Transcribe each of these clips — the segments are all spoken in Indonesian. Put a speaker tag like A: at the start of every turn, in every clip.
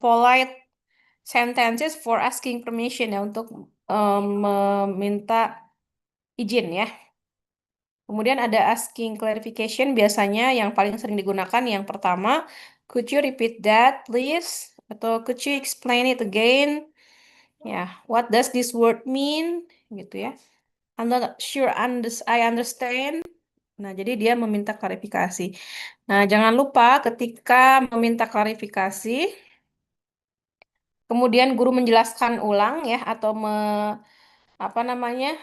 A: polite sentences for asking permission ya untuk meminta izin ya. Kemudian ada asking clarification biasanya yang paling sering digunakan yang pertama, could you repeat that please? Atau could you explain it again? Ya, what does this word mean? Gitu ya. I'm not sure I understand. Nah, jadi dia meminta klarifikasi. Nah, jangan lupa ketika meminta klarifikasi, kemudian guru menjelaskan ulang ya atau apa namanya?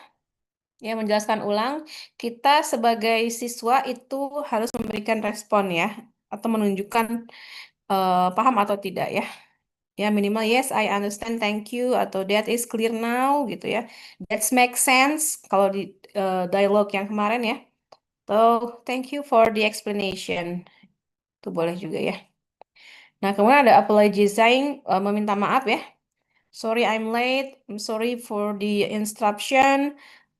A: Ya, menjelaskan ulang, kita sebagai siswa itu harus memberikan respon ya atau menunjukkan paham atau tidak ya. Ya, minimal yes, I understand, thank you atau that is clear now gitu ya. That makes sense kalau di dialog yang kemarin ya. So, thank you for the explanation. Itu boleh juga ya. Nah, kemudian ada apologizing, meminta maaf ya. Sorry I'm late. I'm sorry for the interruption.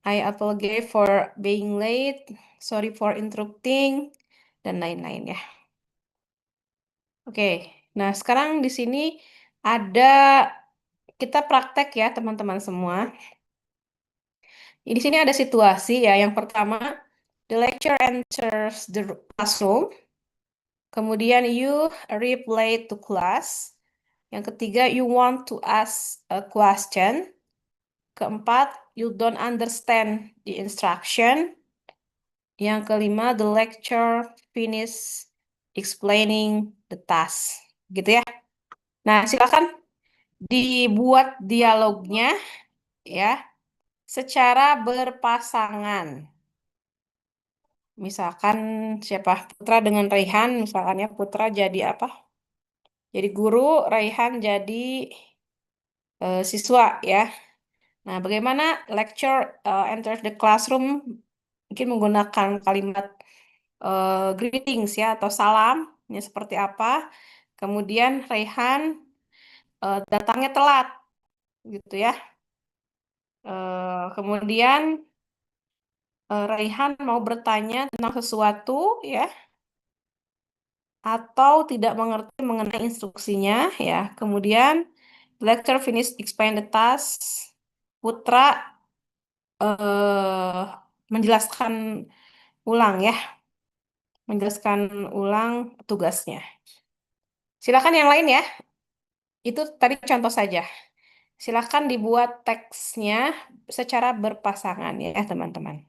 A: I apologize for being late. Sorry for interrupting. Dan lain-lain ya. Oke. Nah, sekarang di sini ada kita praktek ya teman-teman semua. Di sini ada situasi ya. Yang pertama, the lecturer enters the classroom. Kemudian you arrive late to class. Yang ketiga, you want to ask a question. Keempat, you don't understand the instruction. Yang kelima, the lecturer finish explaining the task. Gitu ya. Nah, silakan dibuat dialognya ya secara berpasangan. Misalkan siapa? Putra dengan Raihan, misalkan ya Putra jadi apa? Jadi guru, Raihan jadi siswa ya. Nah, bagaimana lecture enters the classroom mungkin menggunakan kalimat greetings ya atau salam ya seperti apa. Kemudian Raihan datangnya telat gitu ya. Kemudian Raihan mau bertanya tentang sesuatu ya atau tidak mengerti mengenai instruksinya ya. Kemudian lecture finish explain the task. Putra eh, menjelaskan ulang ya, menjelaskan ulang tugasnya. Silakan yang lain ya. Itu tadi contoh saja. Silakan dibuat teksnya secara berpasangan ya, teman-teman.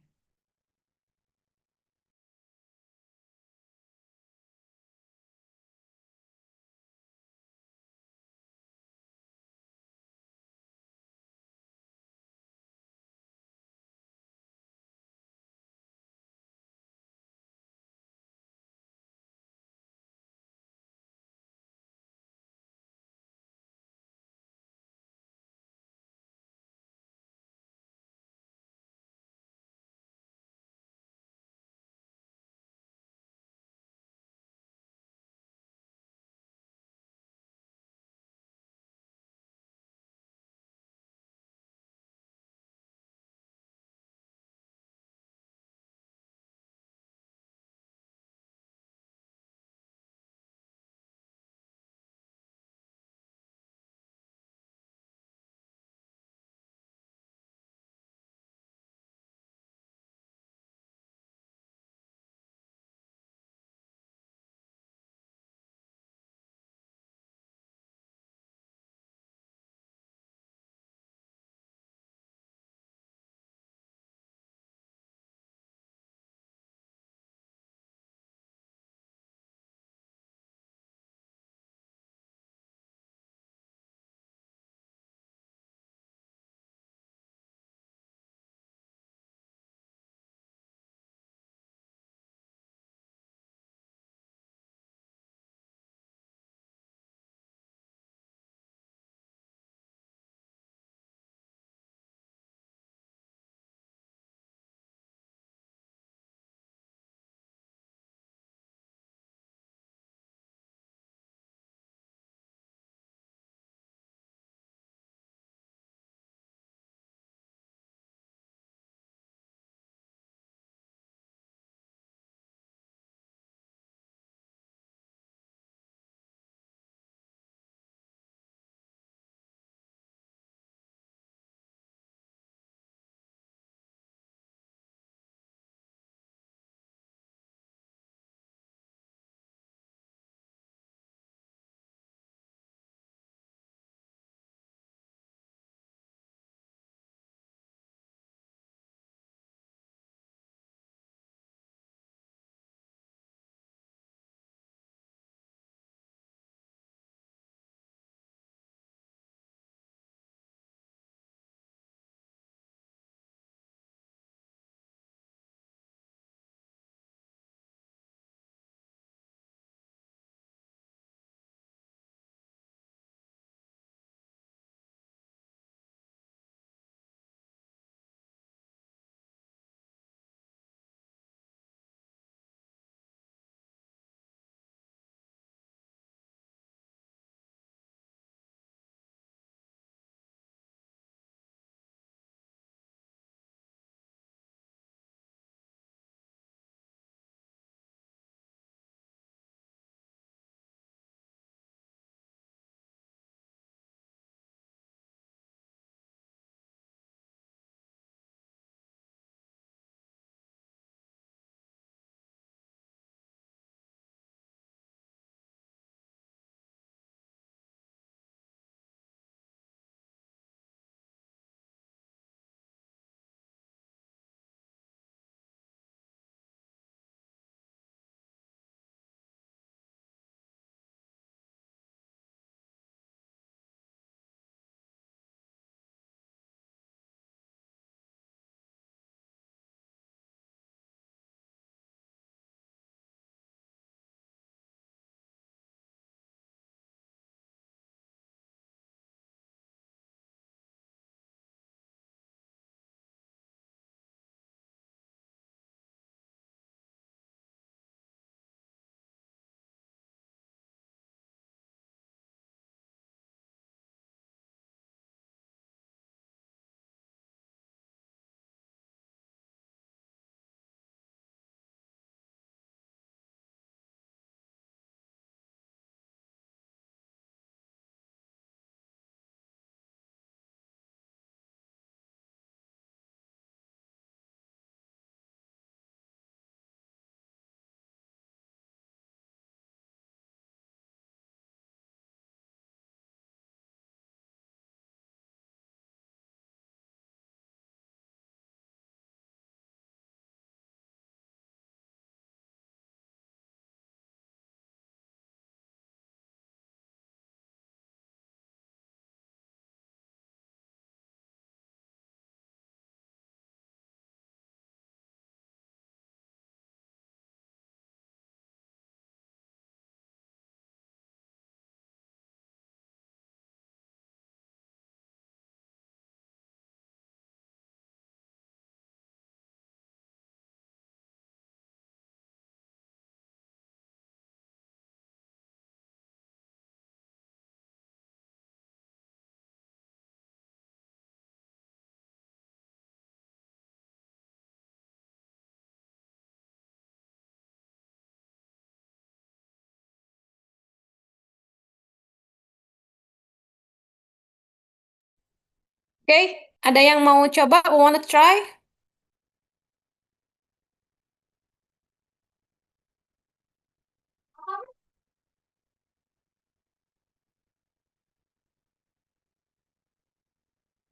A: Oke, ada yang mau coba? Wanna try?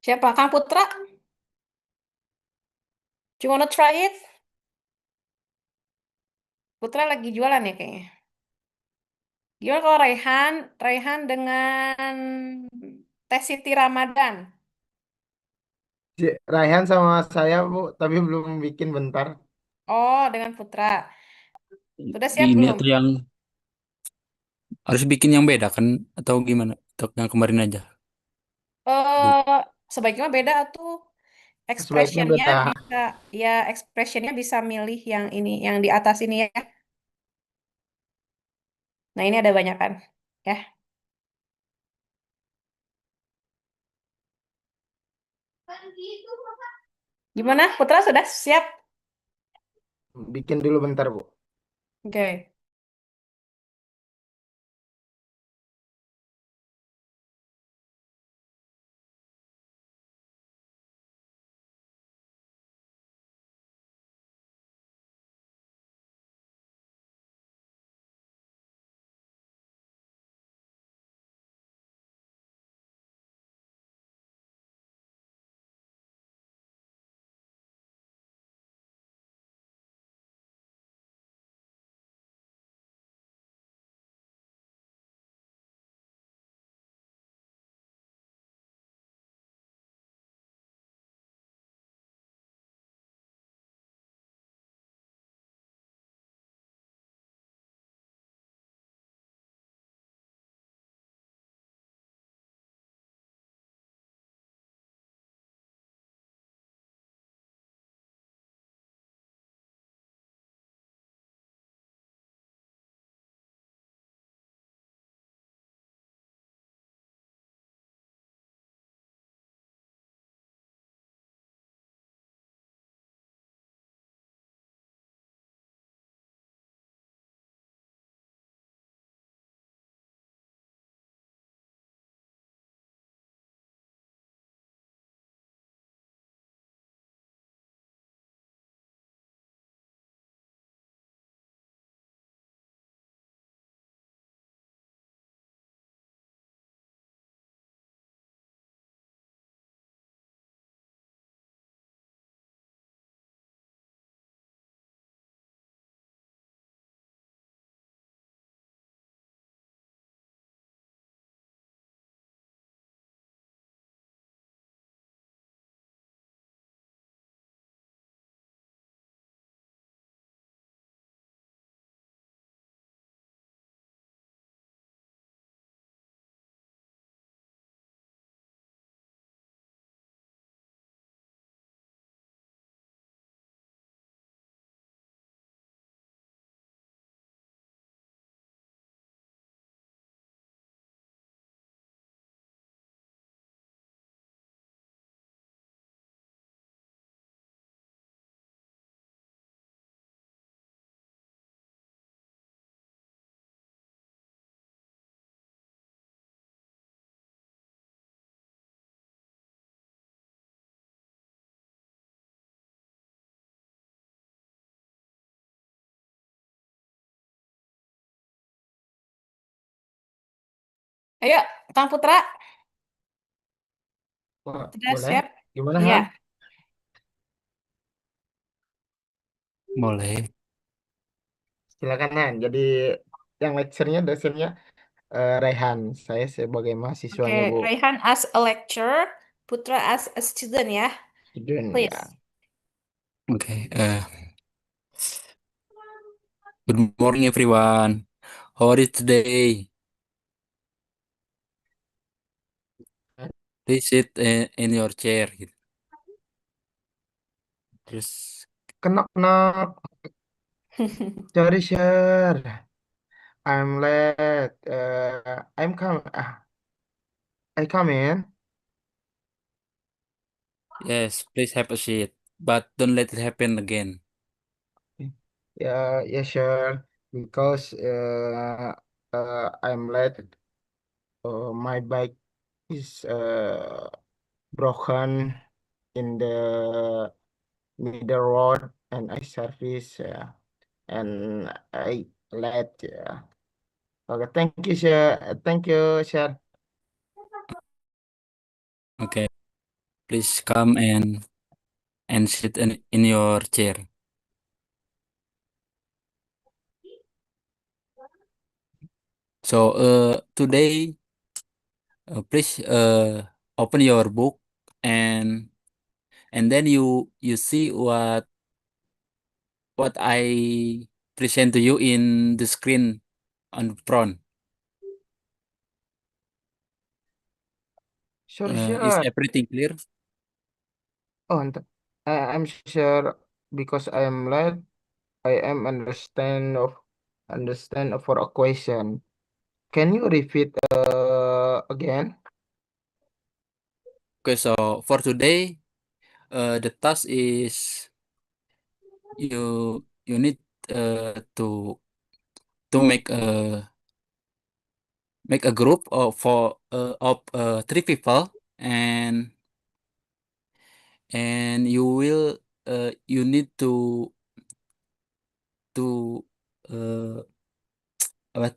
A: Siapa? Kang Putra? Do you wanna try it? Putra lagi jualan ya kayaknya. Gimana kalau Raihan? Raihan dengan Teh Siti Ramadan.
B: Si Raihan sama saya Bu, tapi belum bikin bentar.
A: Oh, dengan Putra. Sudah siap
C: Ini
A: belum?
C: atau yang harus bikin yang beda kan atau gimana? Atau yang kemarin aja? Bu.
A: Eh, sebaiknya beda tuh.
B: Sebaiknya
A: Expressionnya
B: beda.
A: bisa, ya expressionnya bisa milih yang ini, yang di atas ini ya. Nah ini ada banyak kan, ya. Gimana, Putra sudah siap?
B: Bikin dulu bentar Bu.
A: Oke. Ayo, Kang Putra,
B: Wah,
A: sudah
B: boleh?
A: siap?
B: Gimana
A: Iya.
B: Han?
C: Boleh.
B: Silakan Han. Jadi yang lecturenya dosennya Raihan. Saya sebagai mahasiswanya
A: Oke,
B: Bu.
A: Raihan as a lecturer, Putra as a student ya.
B: Student
A: Please.
B: ya.
C: Oke. Good morning everyone. How are you today? Please sit in your chair gitu. Terus
B: Knock knock. Sorry sir. I'm late. I'm come. I come in.
C: yes, please have a seat. But don't let it happen again.
B: Yeah, yeah, sure. Because I'm late. My bike is broken in the middle road and I service, yeah, and I late, yeah. Okay, thank you, sir. Thank you, sir.
C: Okay, please come and sit in your chair. So today, please open your book and then you see what I present to you in the screen on front.
B: Sure,
C: Is
B: sure.
C: everything clear?
B: Oh, I'm sure because I am late. I am understand for a question. Can you repeat again?
C: Okay, so for today, the task is you need to make a group of 3 people, and you will you need to uh, what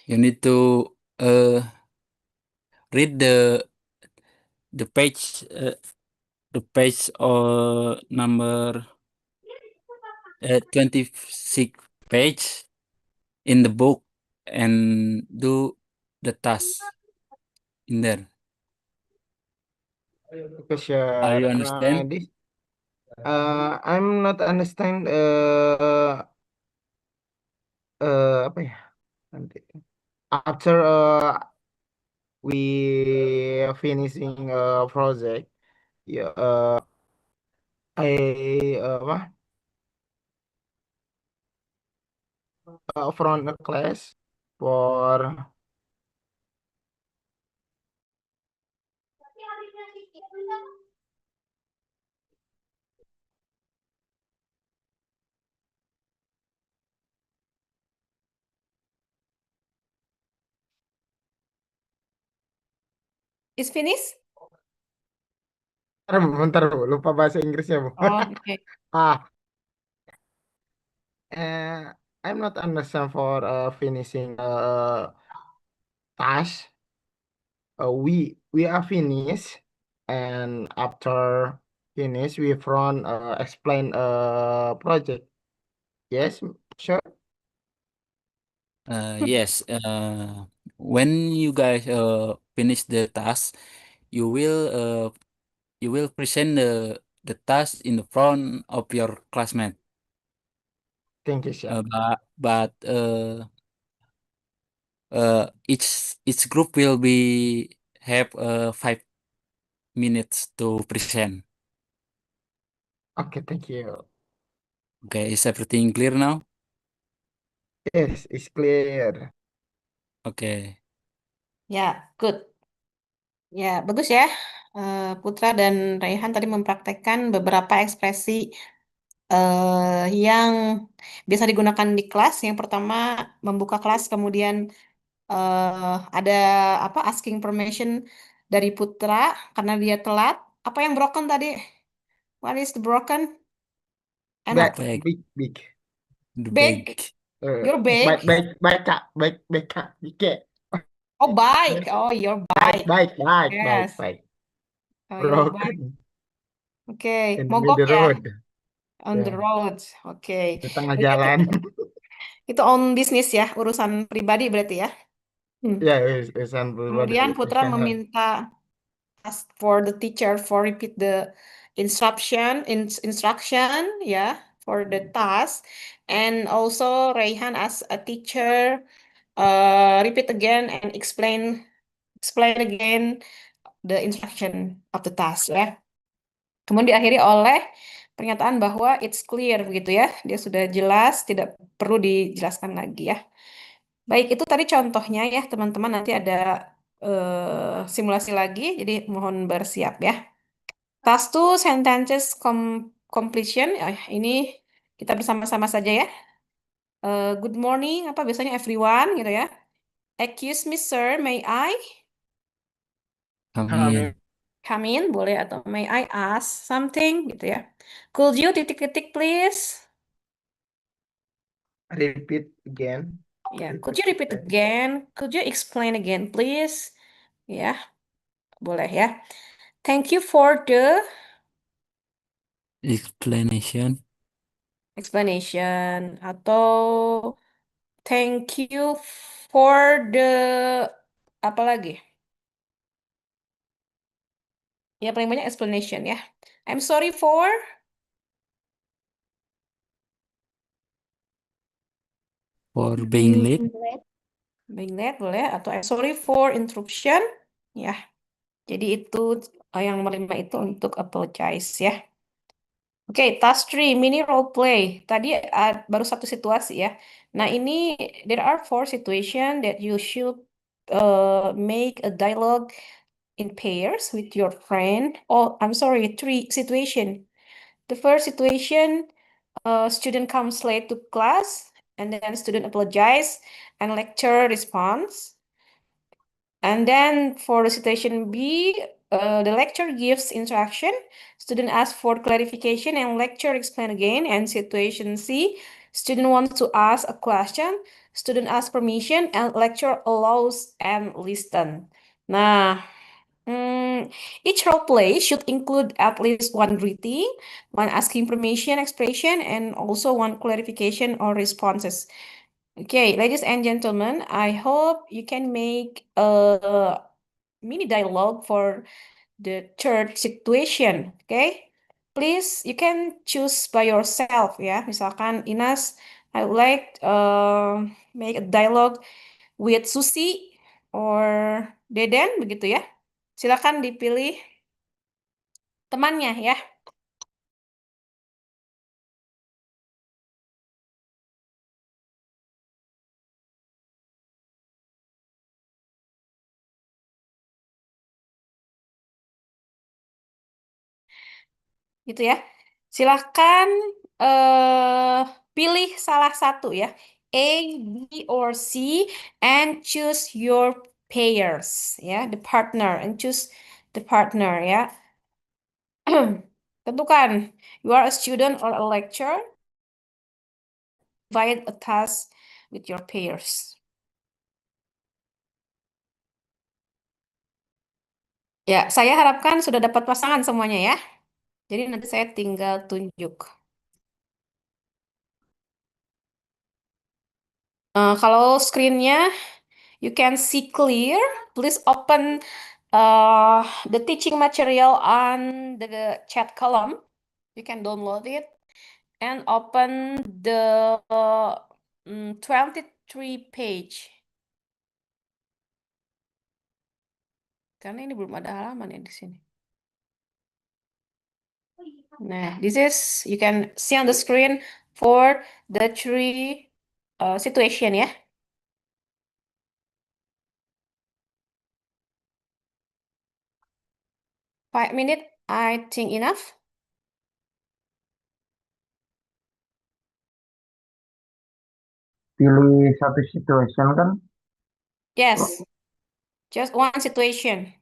C: you need to read the page number 26 page in the book and do the task in there.
B: Because
C: Are
B: sure,
C: you understand?
B: I'm not understand apa ya nanti after we finishing project, ya apa from the class for
A: Is finished?
B: bentar, Bu, lupa bahasa Inggrisnya, Bu.
A: Oh, okay.
B: ah I'm not understand for finishing task. We are finished, and after finish we front explain project. Yes, sure.
C: Yes. When you guys finish the task, you will uh, you will present the task in the front of your classmate.
B: Thank you, sir.
C: But each group will be have 5 minutes to present.
B: Okay, thank you.
C: Okay, is everything clear now?
B: Yes, it's clear.
C: Okay.
A: Ya, good. Ya, bagus ya. Putra dan Raihan tadi mempraktekkan beberapa ekspresi yang biasa digunakan di kelas. Yang pertama, membuka kelas, kemudian ada apa asking permission dari Putra karena dia telat. Apa yang broken tadi? What is the broken?
B: Back,
A: Enak.
C: Baik,
B: big.
C: the
A: Big.
C: big.
A: You're
B: Baik,
A: big.
B: baik, baik, Kak. Baik, Kak. Oke.
A: Oh, bike. Oh, your
B: Baik,
A: bike.
B: baik, baik, baik,
A: Yes.
B: baik.
A: Oh, your bike.
B: Broken
A: Oke,
B: in the
A: mogok
B: middle
A: ya.
B: road.
A: On the
B: Ya,
A: road. Oke.
B: di tengah
A: Berarti
B: jalan.
A: itu on business ya, urusan pribadi berarti ya. Hmm.
B: Ya, urusan pribadi
A: Kemudian Putra
B: personal.
A: meminta ask for the teacher for repeat the instruction ya for the task, and also Raihan as a teacher repeat again and explain again the instruction of the task ya. Kemudian diakhiri oleh pernyataan bahwa it's clear begitu ya. Dia sudah jelas, tidak perlu dijelaskan lagi ya. Baik, itu tadi contohnya ya, teman-teman. Nanti ada simulasi lagi, jadi mohon bersiap ya. Task 2, sentences completion. Ini kita bersama-sama saja ya. Good morning, apa biasanya everyone gitu ya. Excuse me, sir, may I?
C: Come
B: Come
C: in.
B: in.
A: Come in boleh atau may I ask something gitu ya. Could you titik-titik please?
B: Repeat again.
A: Ya, could
B: Repeat
A: you repeat
B: again.
A: again? Could you explain again please? Ya, boleh ya. Thank you for the
C: Explanation.
A: explanation atau thank you for the apa lagi? Ya paling banyak explanation ya. I'm sorry for
C: For being late.
A: being late boleh atau I'm sorry for interruption ya. Jadi itu yang nomor 5 itu untuk apologize ya. Oke, task 3 mini role play. Tadi baru satu situasi ya. Nah, ini there are four situation that you should make a dialogue in pairs with your friend. Oh, I'm sorry, three situation. The first situation, student comes late to class, and then student apologize, and lecturer responds. And then for the situation B, the lecturer gives instruction, student asks for clarification, and lecturer explain again. And situation C, student wants to ask a question, student asks permission, and lecturer allows and listen. Nah, each role play should include at least one greeting, one asking permission expression, and also one clarification or responses. Okay, ladies and gentlemen, I hope you can make a mini dialogue for the third situation. Okay, please you can choose by yourself ya. Misalkan Inas, I would like make a dialogue with Susi or Deden begitu ya. Silakan dipilih temannya ya. Gitu ya. Silahkan pilih salah satu ya. A, B, or C, and choose your pairs ya, the partner, and choose the partner ya. Tentukan you are a student or a lecturer, divide a task with your pairs. Ya, saya harapkan sudah dapat pasangan semuanya ya. Jadi nanti saya tinggal tunjuk. Kalau screen-nya you can see clear, please open the teaching material on the chat column. You can download it and open the 23 page. Karena ini belum ada halaman ya di sini. Nah, this is you can see on the screen for the three situation ya. 5 minutes, I think enough.
B: Pilih satu situation kan?
A: Yes, just one situation.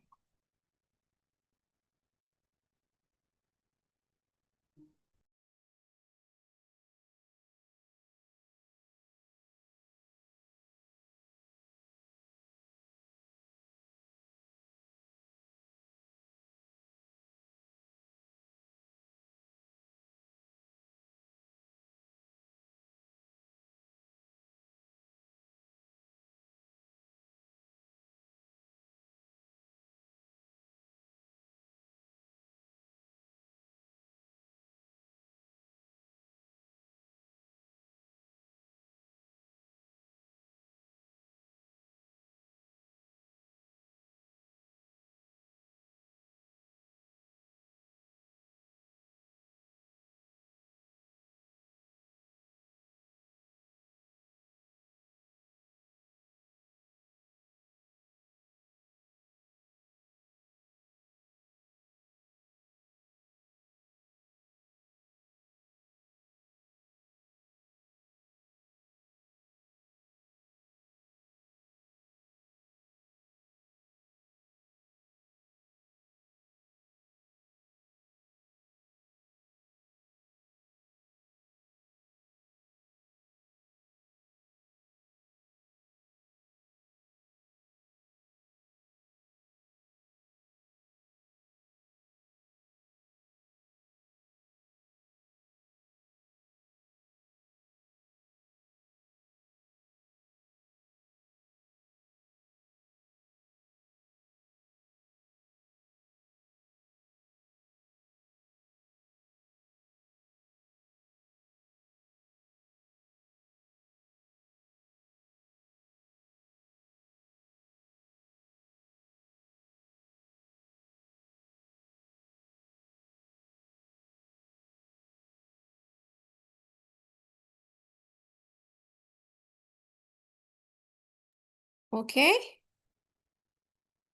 A: Okay.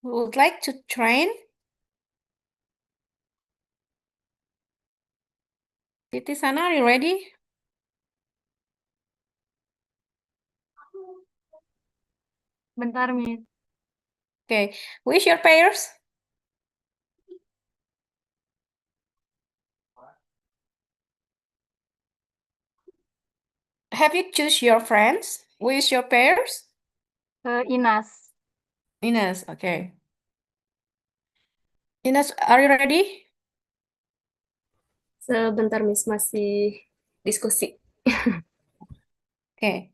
A: Who would like to train? Siti Sana, are you ready?
D: Bentar, Miss.
A: Okay. Who is your pairs? Have you choose your friends? Who is your pairs?
D: Inas.
A: Ines, okay. Ines, are you ready?
E: Sebentar, Miss, masih diskusi.
A: Okay.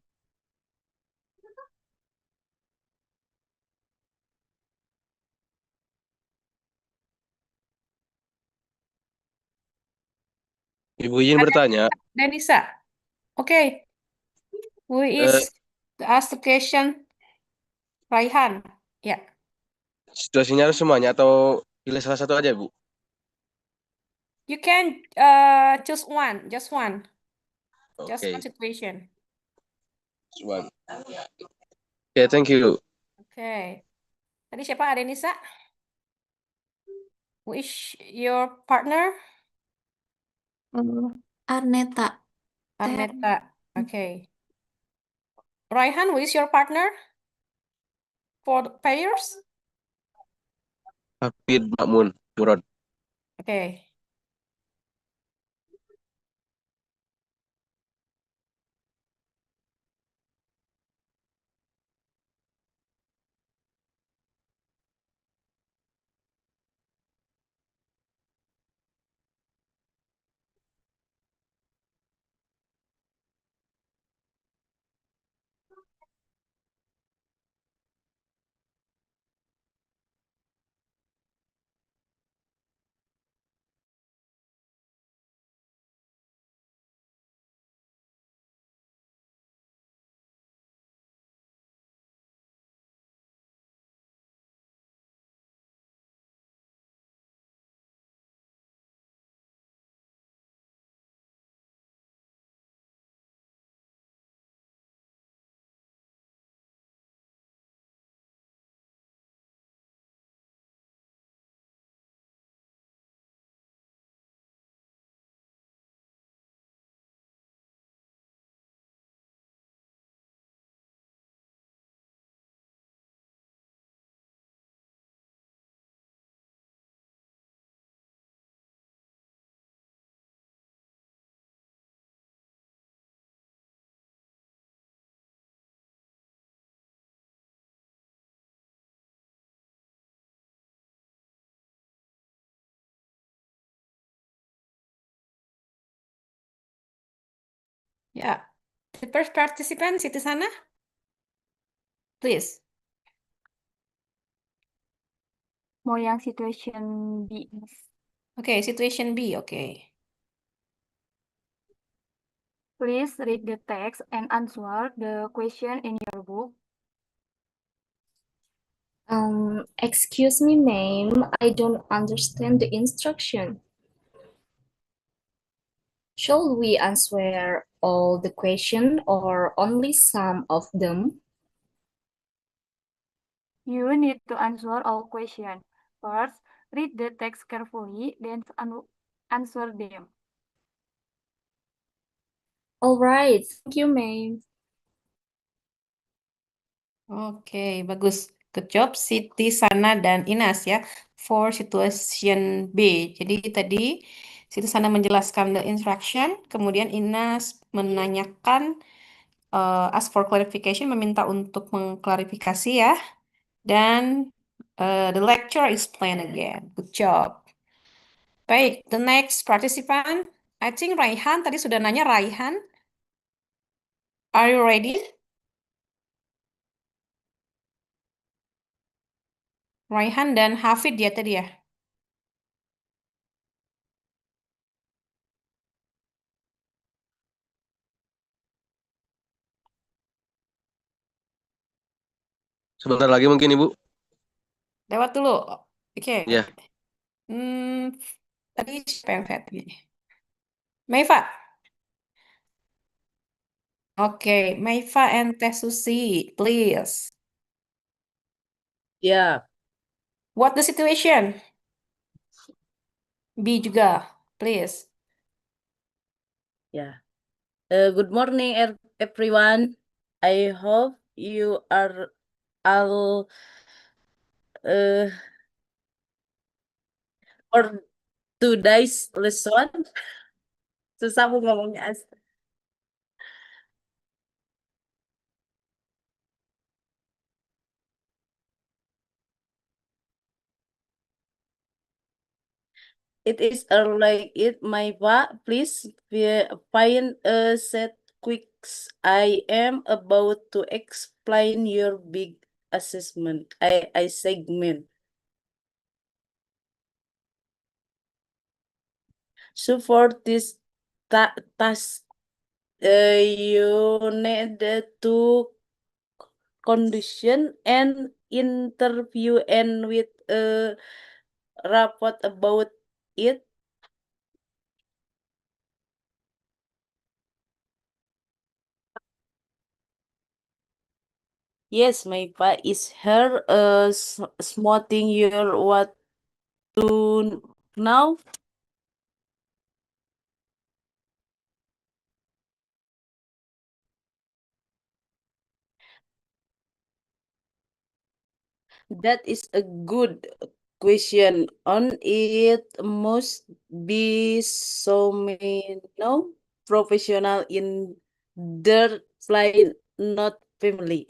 F: Ibu izin bertanya,
A: Denisa. Okay. Who
F: eh,
A: is to ask the question? Raihan. Ya.
F: situasinya harus semuanya atau pilih salah satu aja, Bu?
A: You can choose one, just one. Just
F: Oke,
A: one situation.
F: one. Oke, thank you.
A: Okay. Tadi siapa? Adenisa? Who is your partner?
E: Arneta.
A: Arneta. Okay. Raihan, who is your partner for the pairs?
F: Hafid Makmun, Murad.
A: Okay. Yeah. The first participant, Siti Sana, please.
D: Mau yang situation B, Miss.
A: Okay, situation B. Okay.
D: Please read the text and answer the question in your book.
E: Excuse me, ma'am, I don't understand the instruction. Shall we answer all the question or only some of them?
D: You need to answer all questions. First, read the text carefully, then answer them.
E: All right, thank you, ma'am.
A: Oke, bagus. Good job, Siti, Sana, dan Inas ya. For situation B. Jadi tadi Siti Sana menjelaskan the instruction, kemudian Inas menanyakan, ask for clarification, meminta untuk mengklarifikasi ya. Dan the lecture explain again. Good job. Baik, the next participant. I think Raihan, tadi sudah nanya Raihan. Are you ready? Raihan dan Hafid ya tadi ya.
F: Sebentar lagi mungkin, Ibu.
A: Lewat dulu. Oke.
F: Ya,
A: Hmm, tadi siapa yang saya tadi? Meifa. Oke, Meifa and Teh Susi, please.
G: Yeah,
A: What the situation? B juga, please.
G: yeah. Good morning, everyone. I hope you are all uh, for today's lesson. Susah mau ngomongnya. It is like it, my pa. Please find a set quicks. I am about to explain your big assessment. I segment. So for this task, you need to condition and interview and with a report about it. Yes, my pa is her smoothing your what to now. That is a good question. On it must be so many no professional in their line, not family.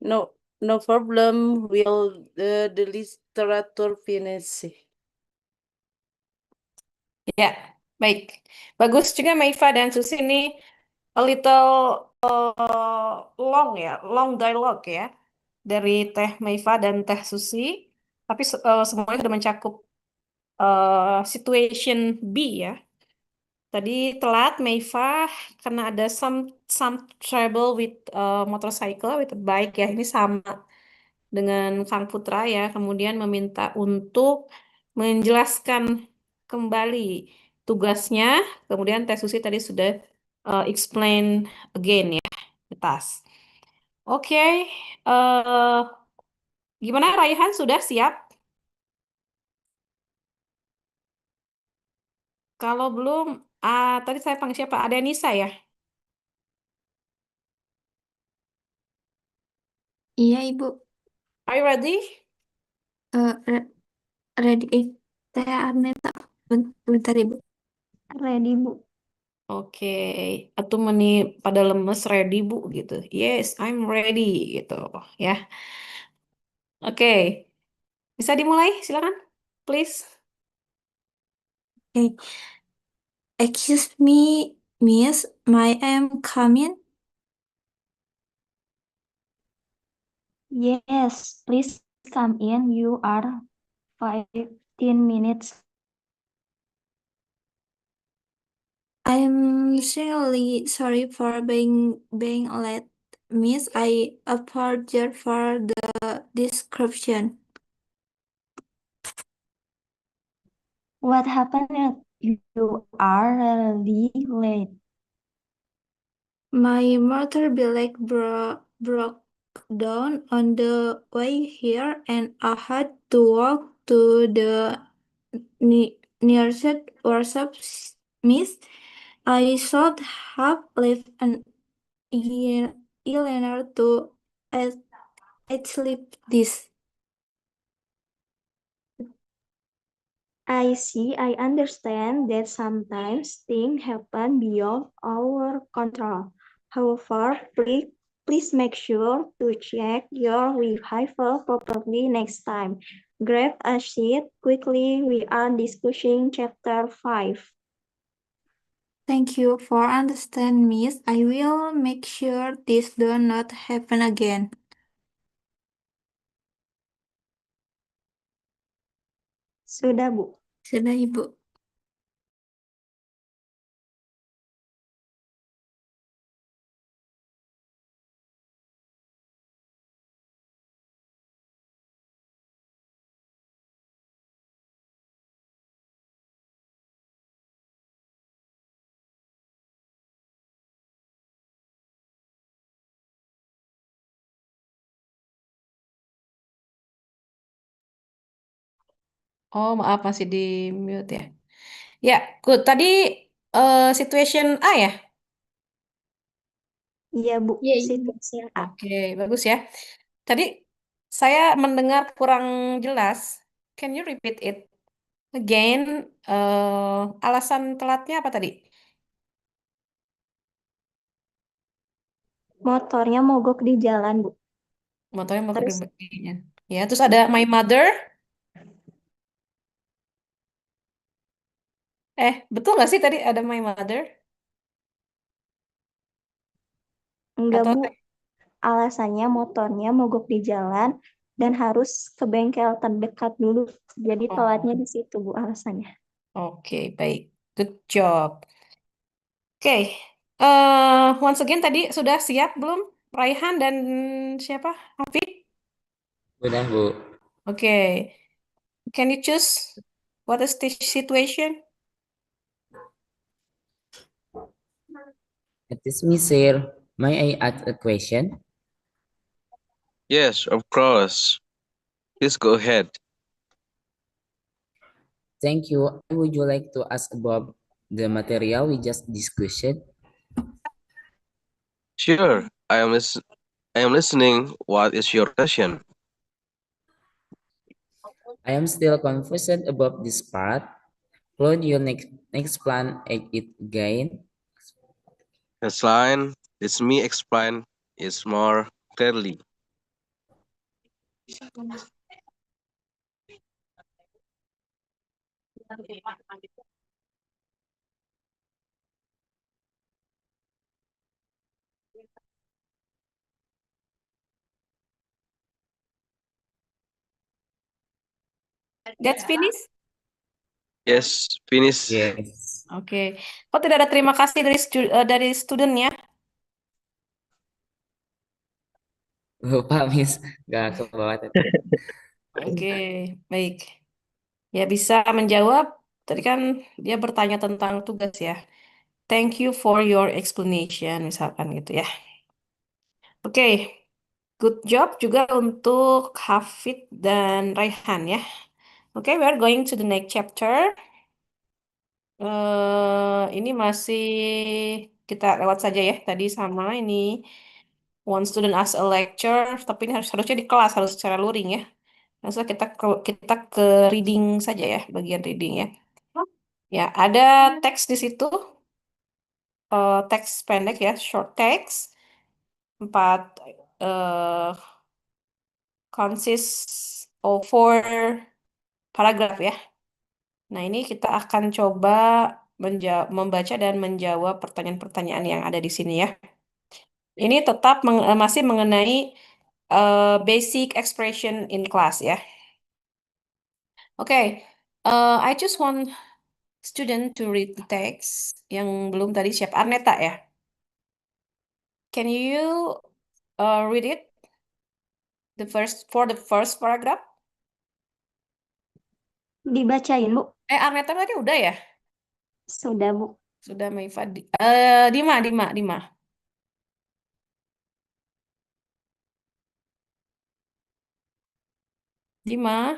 G: No, no problem. Will the literature finish?
A: Ya, baik. Bagus juga Maifa dan Susi ini a little long ya, long dialogue ya dari Teh Maifa dan Teh Susi. Tapi semuanya sudah mencakup situation B ya. Tadi telat Meifa karena ada some trouble with motorcycle, with bike ya. Ini sama dengan Kang Putra ya. Kemudian meminta untuk menjelaskan kembali tugasnya. Kemudian Teh Susi tadi sudah explain again ya the task. Oke, eh, gimana Raihan sudah siap? Kalau belum, tadi saya panggil siapa? Ada Nisa ya?
H: Iya, Ibu.
A: Are you ready?
H: Ready. Teh Arneta. Bentar, Ibu. Ready, Bu.
A: Oke, atau meni pada lemes ready Bu gitu. Yes, I'm ready gitu ya. Oke, bisa dimulai silakan, please.
H: Okay. Excuse me, Miss. May I am coming? Yes, please come in. You are 15 minutes. I'm really sorry for being late, Miss. I apologize for the description. What happened? You are really late. My motorbike broke down on the way here, and I had to walk to the nearest workshop, Miss. I should have left an Eleanor to achieve this. I see, I understand that sometimes things happen beyond our control. However, please make sure to check your vehicle properly next time. Grab a seat quickly. We are discussing chapter 5. Thank you for understanding, Miss. I will make sure this does not happen again. Sudah, Bu. Sudah, Ibu.
A: Oh, maaf masih di mute ya. Ya, good. Tadi situation A ya?
H: Iya, Bu.
E: Iya, iya.
H: Situasi A.
A: Oke, bagus ya. Tadi saya mendengar kurang jelas. Can you repeat it again? Alasan telatnya apa tadi?
H: Motornya mogok di jalan, Bu.
A: Motornya mau
H: Terus
A: kegedean. Ya, terus ada my mother. Betul nggak sih tadi ada my mother?
H: enggak,
A: Atau
H: Bu. Alasannya motornya mogok di jalan dan harus ke bengkel terdekat dulu. Jadi telatnya
A: oh,
H: di situ, Bu, alasannya.
A: oke, baik. Good job. Oke. Once again tadi sudah siap belum? Raihan dan siapa? Hafid?
I: Udah, Bu.
A: Oke. Can you choose what is the situation?
I: Excuse me, sir. May I ask a question?
F: Yes, of course. Please go ahead.
I: Thank you. Would you like to ask about the material we just discussed?
F: Sure, I am listening. What is your question?
I: I am still confused about this part. Could you explain it again?
F: This line, it's me explain is more clearly.
A: That's finished?
F: Yes, finish.
I: Yes.
A: Oke. Kok tidak ada terima kasih dari studentnya?
I: Lupa, Miss. Gak ke bawah tadi.
A: Oke, baik. Ya bisa menjawab. Tadi kan dia bertanya tentang tugas ya. Thank you for your explanation, misalkan gitu ya. Oke, good job juga untuk Hafid dan Raihan ya. Oke, we are going to the next chapter. Ini masih kita lewat saja ya. Tadi sama ini one student ask a lecture, tapi ini harusnya di kelas, harus secara luring ya. Langsung kita ke reading saja ya, bagian reading ya. Ya, ada teks di situ, teks pendek ya, short text, 4 consists of 4 paragraf ya. Nah, ini kita akan coba membaca dan menjawab pertanyaan-pertanyaan yang ada di sini ya. Ini tetap masih mengenai basic expression in class ya. Oke, I just want student to read the text yang belum tadi siap. Arneta ya. Can you read it for the first paragraph?
H: Dibacain, Bu.
A: Arneta tadi udah ya?
H: Sudah, Bu.
A: Sudah Maifa. Dima. Dima,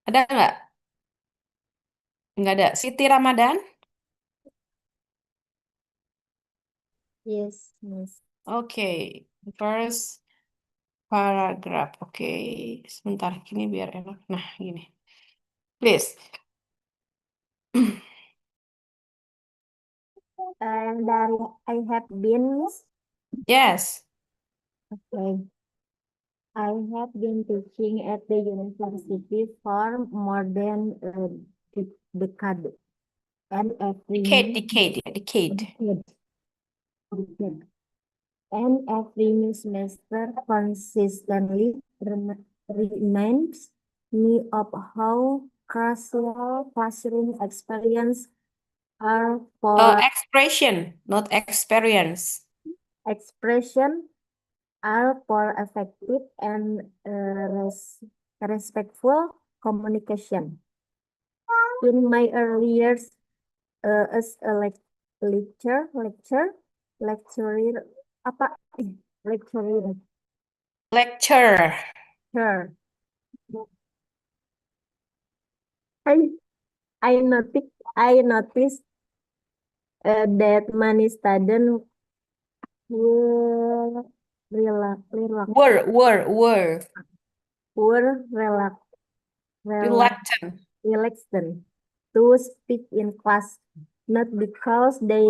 A: ada nggak? Nggak ada. Siti Ramadan?
H: Yes, yes.
A: Oke, first paragraph. Oke, sebentar. Gini biar enak. Nah, gini. Please.
H: Dari I have been,
A: Yes.
H: okay. I have been teaching at the university for more than a decade. And every
A: Decade.
H: And every new semester consistently reminds me of how crucial classroom experience are for
A: Expression, not experience.
H: expression are for effective and respectful communication. In my early years as a lecturer, apa? Lecturer.
A: Lecture.
H: Sure. I I noticed that many students were
A: Were
H: were relax,
A: reluctant.
H: reluctant to speak in class, not because they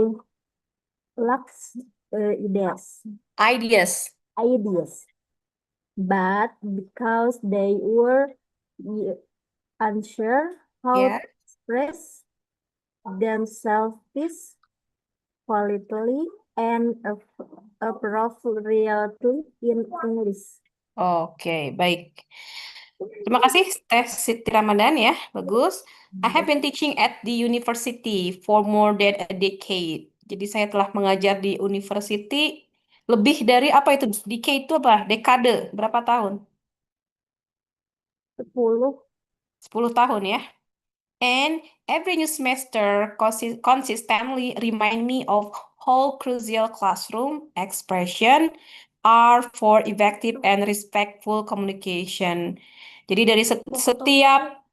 H: lacked
A: Ideas.
H: ideas, but because they were unsure how
A: Yeah.
H: to express themselves politely and appropriately in English.
A: Oke, baik. Terima kasih Teh Siti Ramadan ya, bagus. I have been teaching at the university for more than a decade. Jadi saya telah mengajar di university lebih dari apa itu? Decade itu apa? Dekade, berapa tahun?
H: 10.
A: 10 tahun ya. And every new semester consistently remind me of how crucial classroom expression are for effective and respectful communication. Jadi dari setiap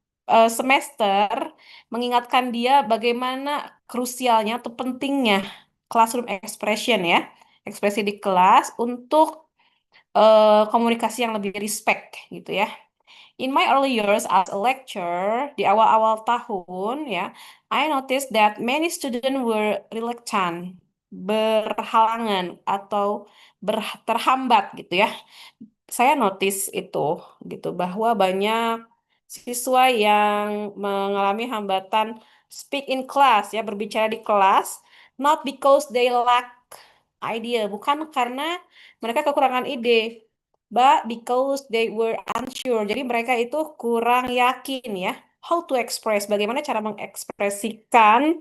A: semester mengingatkan dia bagaimana krusialnya atau pentingnya classroom expression ya, ekspresi di kelas untuk komunikasi yang lebih respect gitu ya. In my early years as a lecturer, di awal-awal tahun ya, I noticed that many students were reluctant, berhalangan atau terhambat gitu ya. Saya notice itu gitu bahwa banyak siswa yang mengalami hambatan speak in class ya, berbicara di kelas, not because they lack idea, bukan karena mereka kekurangan ide, but because they were unsure. Jadi mereka itu kurang yakin ya, how to express, bagaimana cara mengekspresikan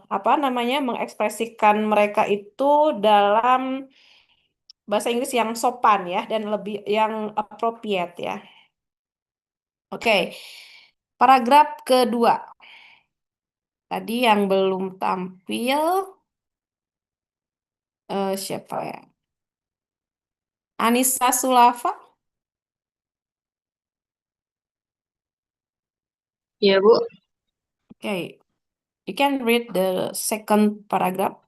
A: apa namanya, mengekspresikan mereka itu dalam bahasa Inggris yang sopan ya dan lebih yang appropriate ya. Oke. Paragraf kedua. Tadi yang belum tampil siapa ya? Anissa Sulafa.
J: Ya, Bu.
A: Okay. You can read the second paragraph.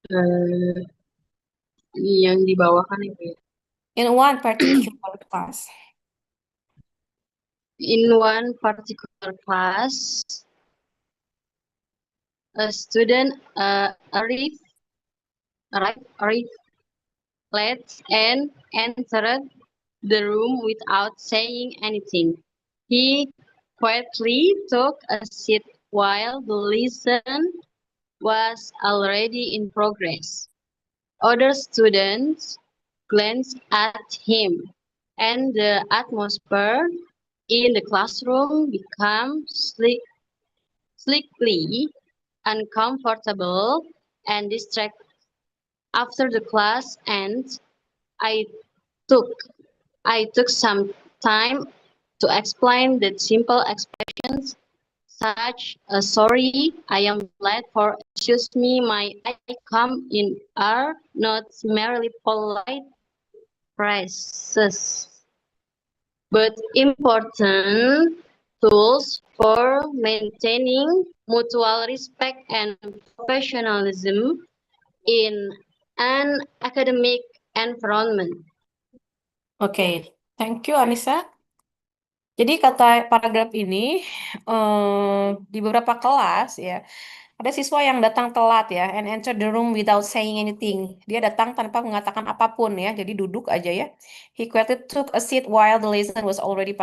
J: Eh, yang di bawah kan itu ya.
A: In one particular class.
J: In one particular class, a student arrived late and entered the room without saying anything. He quietly took a seat while the lesson was already in progress. Other students glanced at him, and the atmosphere in the classroom became slightly uncomfortable and distracted. After the class ended, I took some time to explain that simple expressions such as sorry, I am late, for excuse me, I come in are not merely polite phrases, but important tools for maintaining mutual respect and professionalism in an academic environment.
A: Oke, thank you Anissa. Jadi kata paragraf ini di beberapa kelas ya, ada siswa yang datang telat ya, and enter the room without saying anything. Dia datang tanpa mengatakan apapun ya, jadi duduk aja ya. He quietly took a seat while the lesson was already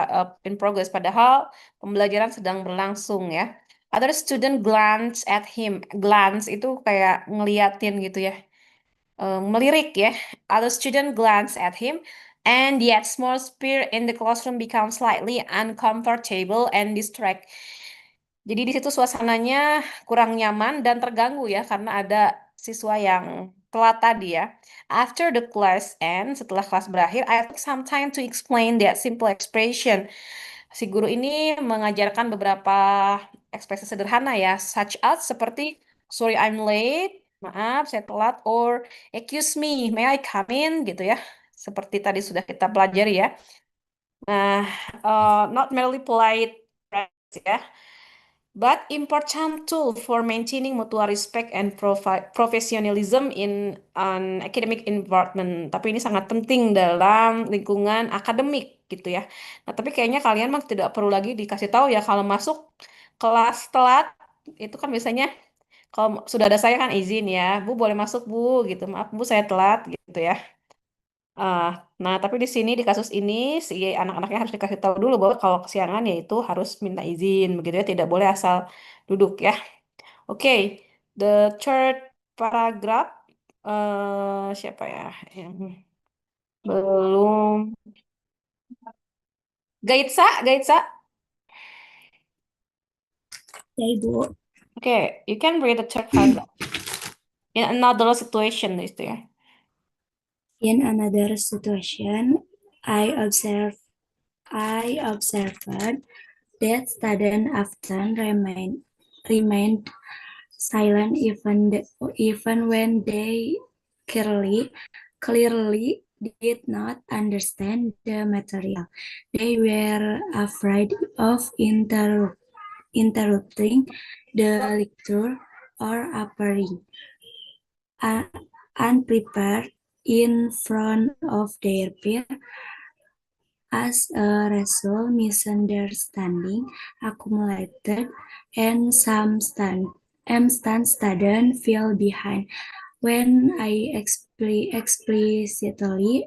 A: in progress. Padahal pembelajaran sedang berlangsung ya. Other student glance at him. Glance itu kayak ngeliatin gitu ya. Melirik ya. Other student glance at him. And the atmosphere in the classroom becomes slightly uncomfortable and distract. Jadi di situ suasananya kurang nyaman dan terganggu ya karena ada siswa yang telat tadi ya. After the class ends, setelah kelas berakhir, I took some time to explain that simple expression. Si guru ini mengajarkan beberapa ekspresi sederhana ya, such as seperti sorry I'm late, maaf saya telat, or excuse me, may I come in gitu ya. Seperti tadi sudah kita pelajari ya. Nah, not merely polite practice ya, but important tool for maintaining mutual respect and professionalism in an academic environment. Tapi ini sangat penting dalam lingkungan akademik gitu ya. Nah, tapi kayaknya kalian mah tidak perlu lagi dikasih tahu ya kalau masuk kelas telat itu kan biasanya kalau sudah ada saya kan izin ya, Bu boleh masuk Bu gitu. Maaf Bu saya telat gitu ya. Ah, nah, tapi di sini di kasus ini si anak-anaknya harus dikasih tahu dulu bahwa kalau kesiangan ya itu harus minta izin begitu ya, tidak boleh asal duduk ya. Oke, the third paragraph siapa ya yang belum? Gaitsa, Gaitsa.
E: Ya, Ibu.
A: Oke, you can read the third paragraph. In another situation itu ya.
E: In another situation, I observed that students often remained silent even when they clearly did not understand the material. They were afraid of interrupting the lecture or appearing unprepared in front of their peers. As a result, misunderstanding accumulated and some students fell behind. When I explicitly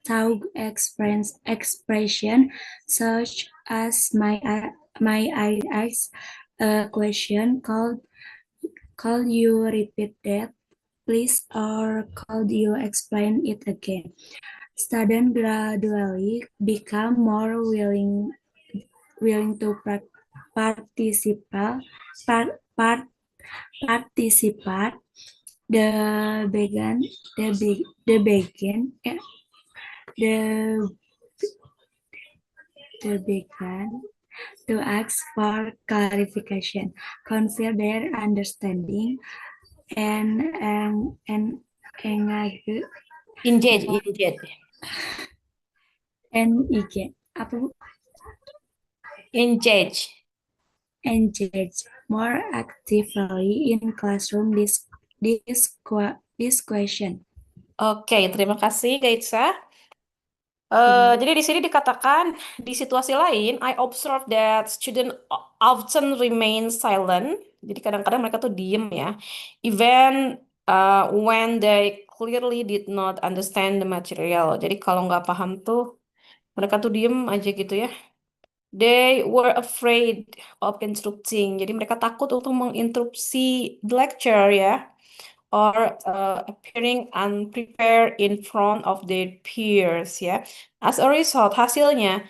E: taught expression such as I asked a question, could you repeat that, please, or could you explain it again? Students gradually become more willing to participate. They began to ask for clarification, confirm their understanding, and engage apa Bu?
A: Engage
E: more actively in classroom discussion.
A: Oke, terima kasih Gaitsa. Jadi di sini dikatakan di situasi lain, I observe that student often remain silent. Jadi kadang-kadang mereka tuh diem ya, even when they clearly did not understand the material. Jadi kalau nggak paham tuh mereka tuh diem aja gitu ya. They were afraid of interrupting. Jadi mereka takut untuk menginterupsi the lecture ya, or appearing unprepared in front of their peers ya. As a result, hasilnya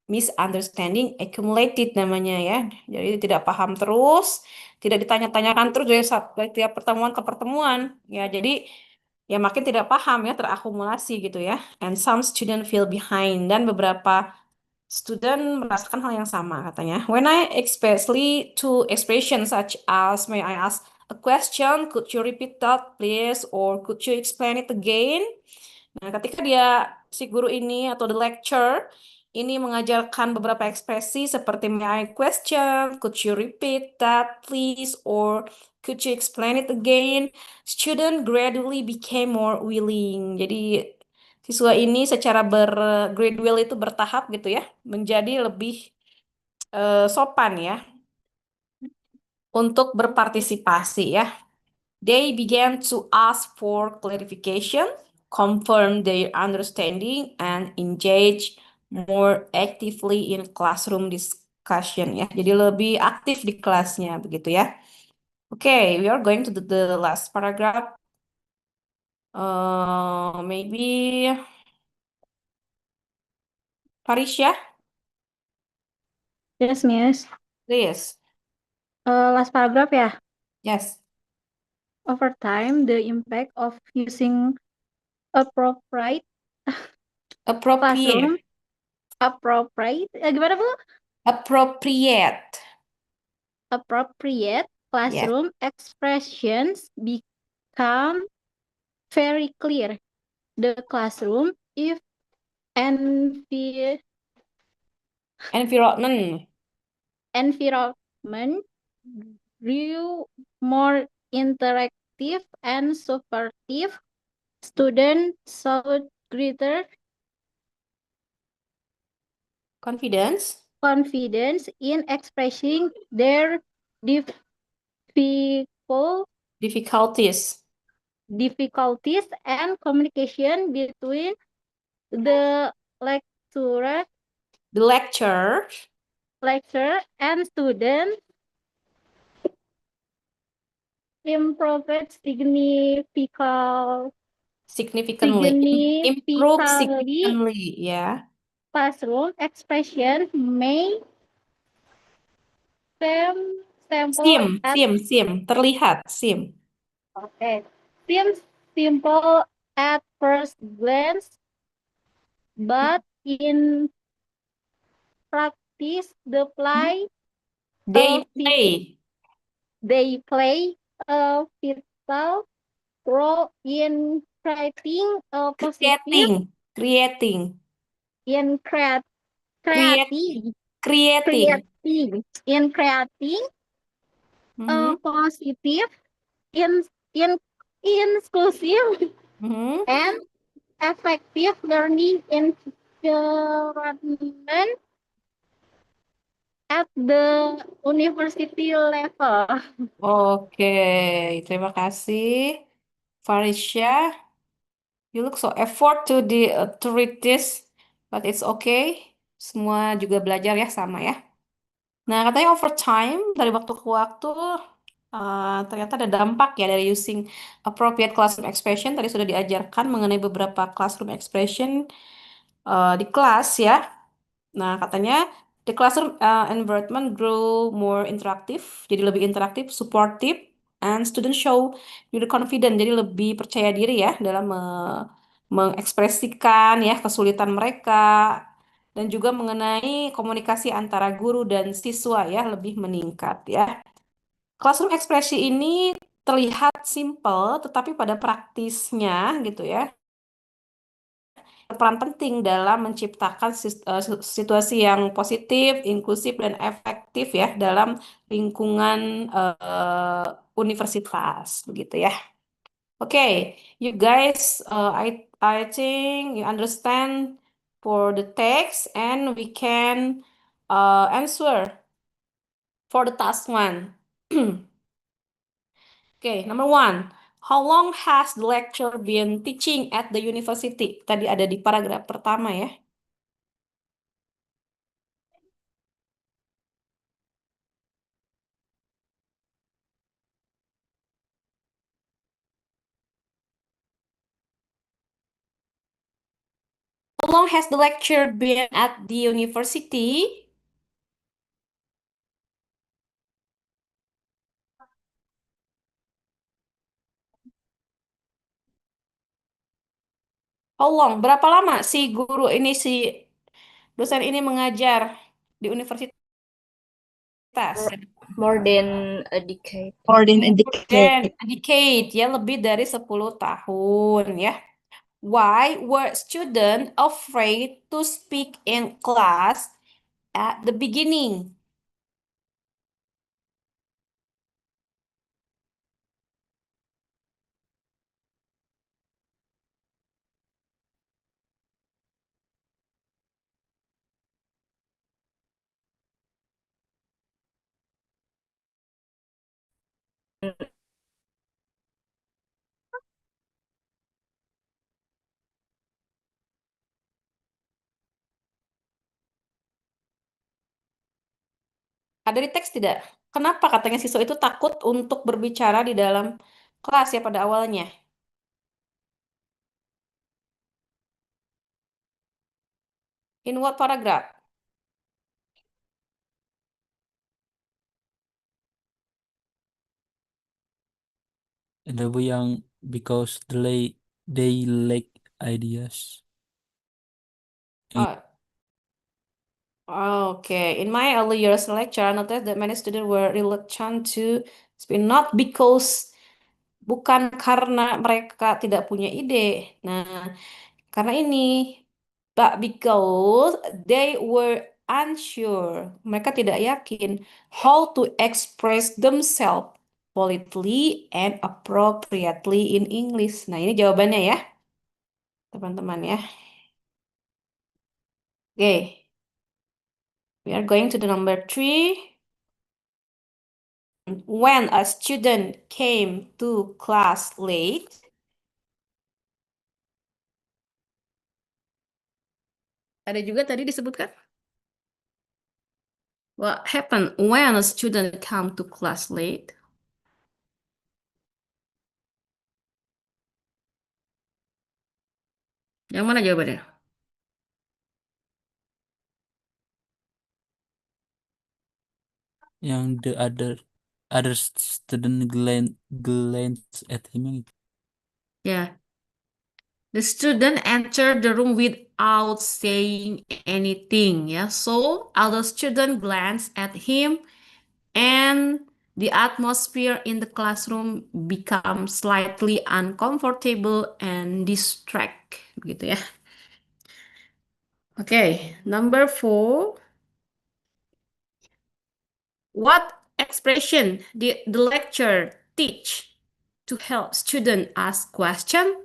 A: misunderstanding accumulated namanya ya. Jadi tidak paham terus, tidak ditanya-tanyakan terus dari tiap pertemuan ke pertemuan ya. Jadi ya makin tidak paham ya, terakumulasi gitu ya. And some student feel behind, dan beberapa student merasakan hal yang sama katanya. When I especially to expressions such as, may I ask a question, could you repeat that please, or could you explain it again? Nah, ketika si guru ini atau the lecturer ini mengajarkan beberapa ekspresi seperti may I question, could you repeat that please, or could you explain it again? Student gradually became more willing. Jadi siswa ini secara gradual itu bertahap gitu ya, menjadi lebih sopan ya untuk berpartisipasi ya. They began to ask for clarification, confirm their understanding, and engage more actively in classroom discussion ya. Jadi lebih aktif di kelasnya begitu ya. Okay, we are going to the last paragraph. Maybe Farisha,
H: Yes, Miss.
A: please.
H: Last paragraph ya.
A: Yes.
H: Over time, the impact of using appropriate classroom, gimana Bu?
A: Appropriate
H: Classroom expressions become very clear. The classroom, if
A: Environment.
K: Environment grew more interactive and supportive. Students showed greater
A: Confidence.
K: confidence in expressing their difficult
A: Difficulties.
K: difficulties and communication between the lecturer,
A: The lecture.
K: and student improved
A: Significantly. Improve
K: significantly.
A: significantly. Yeah.
K: Classroom expression may seem simple
A: Terlihat.
K: okay, seems simple at first glance, but in practice,
A: They
K: a
A: play.
K: they play a vital role in creating a positive,
A: Creating.
K: in creating,
A: Creating.
K: in creating a
A: Mhm.
K: positive, in, in, inclusive,
A: Mhm.
K: and effective learning environment at the university level.
A: Oke, terima kasih, Farisha. You look so effort to read this, but it's okay. Semua juga belajar ya, sama ya. Nah, katanya over time, dari waktu ke waktu, ternyata ada dampak ya dari using appropriate classroom expression. Tadi sudah diajarkan mengenai beberapa classroom expression di kelas ya. Nah, katanya the classroom environment grow more interactive, jadi lebih interaktif, supportive, and student show really confident, jadi lebih percaya diri ya dalam mengekspresikan ya kesulitan mereka dan juga mengenai komunikasi antara guru dan siswa ya lebih meningkat ya. Classroom ekspresi ini terlihat simple, tetapi pada praktisnya gitu ya berperan penting dalam menciptakan situasi yang positif, inklusif, dan efektif ya dalam lingkungan universitas, begitu ya. Oke, you guys, I think you understand for the text and we can answer for the task one. Okay, number one. How long has the lecturer been teaching at the university? Tadi ada di paragraf pertama ya. How long has the lecturer been at the university? How long? Berapa lama si guru ini, si dosen ini mengajar di universitas?
E: More than a decade.
H: More than a
A: More than
H: decade.
A: a decade, ya lebih dari 10 tahun ya. Why were students afraid to speak in class at the beginning? Ada di teks tidak? Kenapa katanya siswa itu takut untuk berbicara di dalam kelas ya pada awalnya? In what paragraph?
C: Ada bu yang because they lack ideas.
A: Oh, okay. In my early years lecture, I noticed that many students were reluctant to speak, not because bukan karena mereka tidak punya ide. Nah, karena ini, but because they were unsure. Mereka tidak yakin how to express themselves politely and appropriately in English. Nah, ini jawabannya ya, teman-teman ya. Oke, we are going to the number 3. When a student came to class late, ada juga tadi disebutkan. What happened when a student come to class late? Yang mana jawabannya?
C: Yang the other student glance at him.
A: Yeah. The student entered the room without saying anything. Yeah. So other student glanced at him and the atmosphere in the classroom become slightly uncomfortable and distract. Begitu ya. Okay, number 4. What expression did the lecturer teach to help student ask question?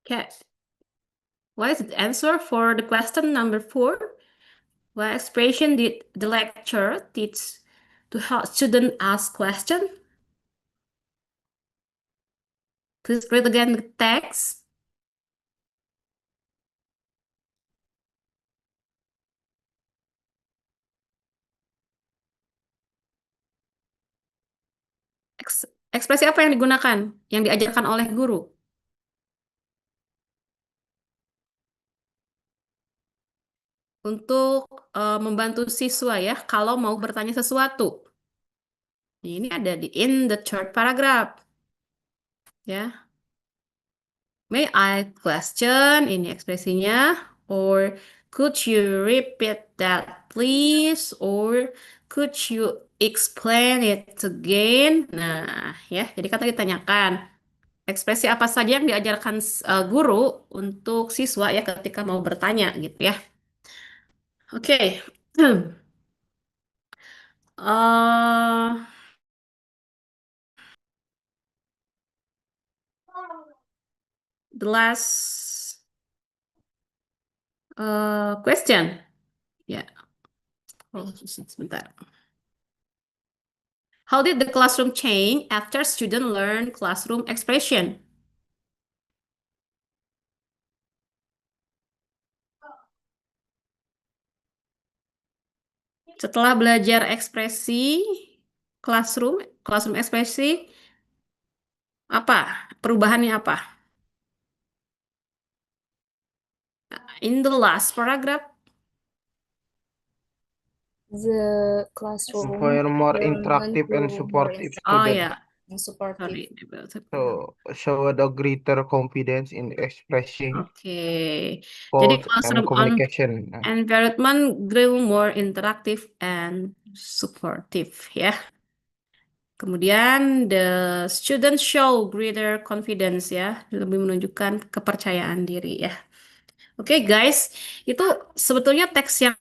A: Okay. What is the answer for the question number 4? What expression did the lecturer teach to help student ask question? Please read again the text. Ekspresi apa yang digunakan, yang diajarkan oleh guru? Untuk membantu siswa ya, kalau mau bertanya sesuatu. Ini ada di in the third paragraph. Ya. May I question? Ini ekspresinya. Or could you repeat that please? Or could you explain it again? Nah, ya. Jadi kata ditanyakan. Ekspresi apa saja yang diajarkan guru untuk siswa ya ketika mau bertanya gitu ya. Oke. Uh, the last question. Ya. Oh, sebentar. How did the classroom change after student learn classroom expression? Setelah belajar ekspresi classroom ekspresi, apa? Perubahannya apa? In the last paragraph,
E: The classroom
B: More
E: environment
B: interactive and
E: grew more
B: supportive
A: oh
B: student.
A: ya,
E: and supportive.
A: sorry.
B: So show the greater confidence in expressing
A: Oke, jadi
B: goals and
A: classroom
B: communication.
A: environment grew more interactive and supportive ya. Kemudian the student show greater confidence ya, lebih menunjukkan kepercayaan diri ya. Oke guys, itu sebetulnya teks yang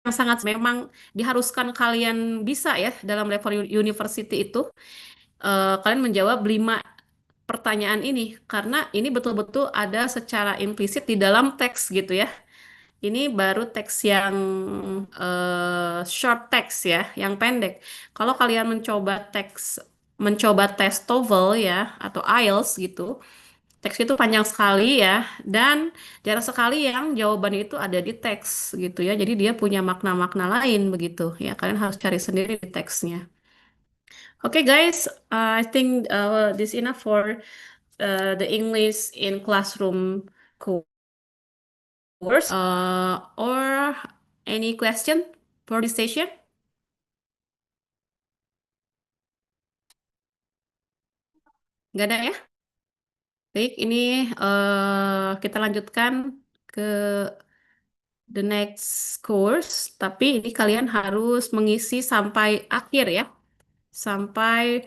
A: sangat memang diharuskan kalian bisa ya dalam level university itu. Kalian menjawab 5 pertanyaan ini karena ini betul-betul ada secara implisit di dalam teks gitu ya. Ini baru teks yang short text ya, yang pendek. Kalau kalian mencoba tes TOEFL ya atau IELTS gitu, teks itu panjang sekali ya dan jarang sekali yang jawabannya itu ada di teks gitu ya. Jadi dia punya makna-makna lain begitu ya. Kalian harus cari sendiri di teksnya. Okay, guys, I think this enough for the English in classroom course. Or any question for this session? Nggak ada ya? Baik, ini kita lanjutkan ke the next course, tapi ini kalian harus mengisi sampai akhir ya, sampai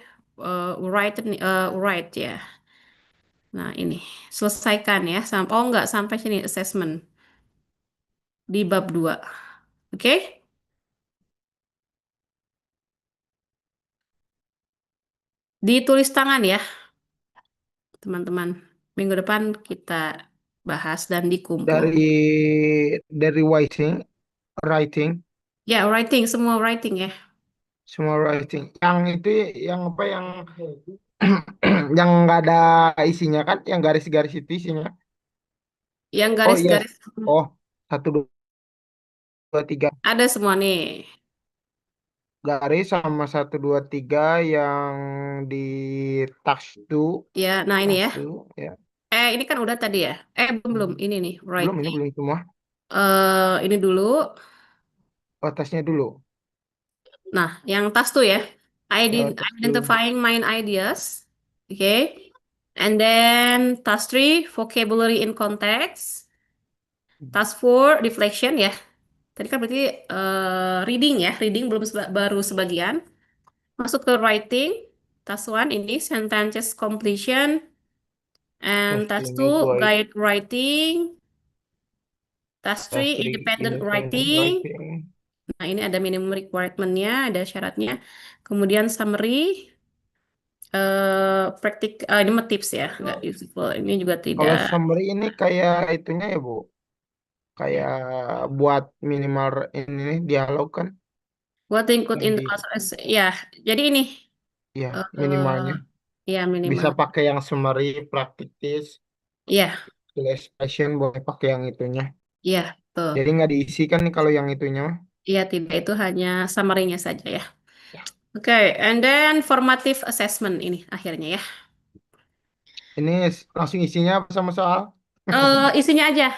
A: write ya. Nah ini selesaikan ya, oh nggak sampai sini assessment di bab 2. Oke? Ditulis tangan ya, teman-teman. Minggu depan kita bahas dan dikumpul.
B: Dari writing,
A: Ya, writing, semua writing ya.
B: semua writing. Yang itu yang apa yang yang nggak ada isinya kan, yang garis-garis itu isinya.
A: Yang
B: Oh yes.
A: garis-garis
B: Oh, 1, 2, 3
A: ada semua nih.
B: garis sama 1, 2, 3 yang di task to
A: Ya, nah ini ya.
B: ya.
A: Ini kan udah tadi ya. Belum. Ini nih,
B: Belum, ini
A: writing.
B: belum semua.
A: Ini dulu.
B: Oh, tasnya dulu.
A: Nah, yang task tuh ya.
B: Oh, task to.
A: Identifying main ideas. Oke. And then task 3, vocabulary in context. Task 4, reflection ya. Tadi kan berarti reading ya. Reading belum baru sebagian. Masuk ke writing. Task 1 ini sentences completion. And
B: Task
A: task
B: ini
A: 2,
B: gue
A: guide writing. Task 3,
B: task 3
A: independent
B: independent
A: writing.
B: writing.
A: Nah, ini ada minimum requirement-nya, ada syaratnya. Kemudian summary, ini mah tips ya, nggak useful. Ini juga
B: Kalau
A: tidak.
B: summary ini kayak itunya ya, Bu. Kayak buat minimal ini dialog kan
A: What include
B: yang
A: in the
B: di
A: classroom? Ya, jadi ini,
B: ya
A: eh
B: minimalnya.
A: ya
B: Bisa
A: minimal.
B: pakai yang summary, practice,
A: Ya,
B: illustration, boleh pakai yang itunya.
A: ya, tuh.
B: Jadi nggak diisikan nih kalau yang itunya mah.
A: Iya, tidak, itu hanya summary-nya saja ya.
B: Ya.
A: Oke, and then formative assessment ini akhirnya ya.
B: Ini langsung isinya apa sama soal?
A: Isinya aja.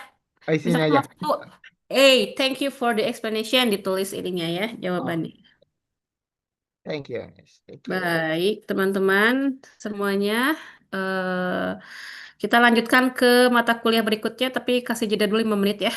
B: Isinya
A: Misalkan
B: aja.
A: waktu, thank you for the explanation, ditulis ininya ya,
B: Oh,
A: jawabannya.
B: thank you, Miss. Thank you.
A: Baik, teman-teman semuanya, eh, kita lanjutkan ke mata kuliah berikutnya, tapi kasih jeda dulu 5 menit ya.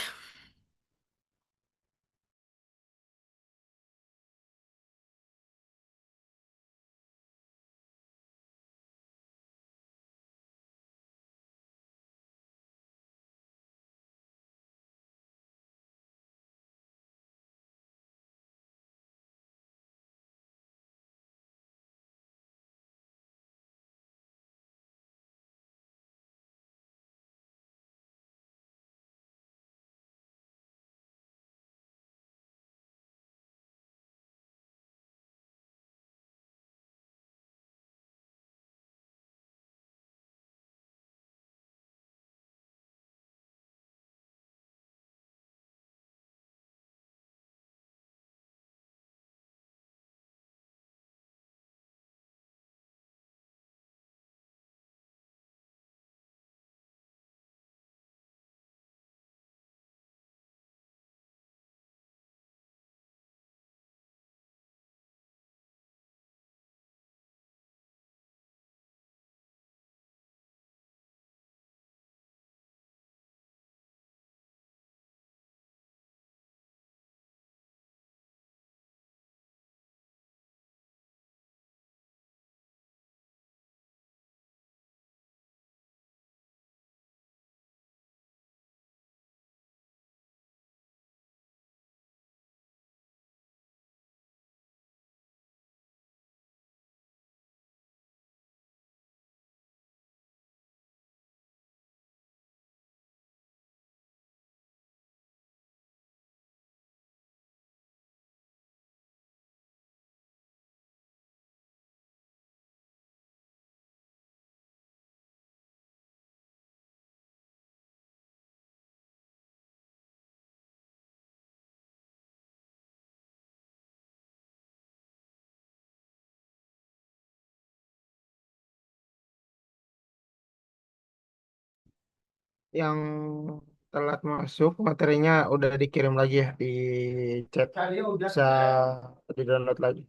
B: Yang telat masuk materinya udah dikirim lagi ya di chat. Bisa di-download lagi.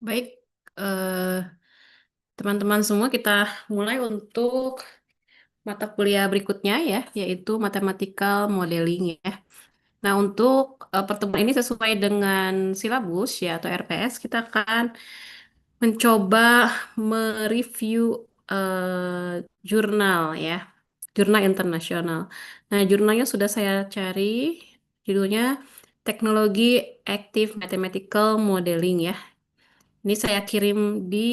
A: Baik, eh, teman-teman semua kita mulai untuk mata kuliah berikutnya ya, yaitu Mathematical Modeling ya. Nah, untuk pertemuan ini sesuai dengan silabus ya atau RPS, kita akan mencoba mereview jurnal ya, jurnal internasional. Nah, jurnalnya sudah saya cari, judulnya Teknologi Active Mathematical Modeling ya. Ini saya kirim di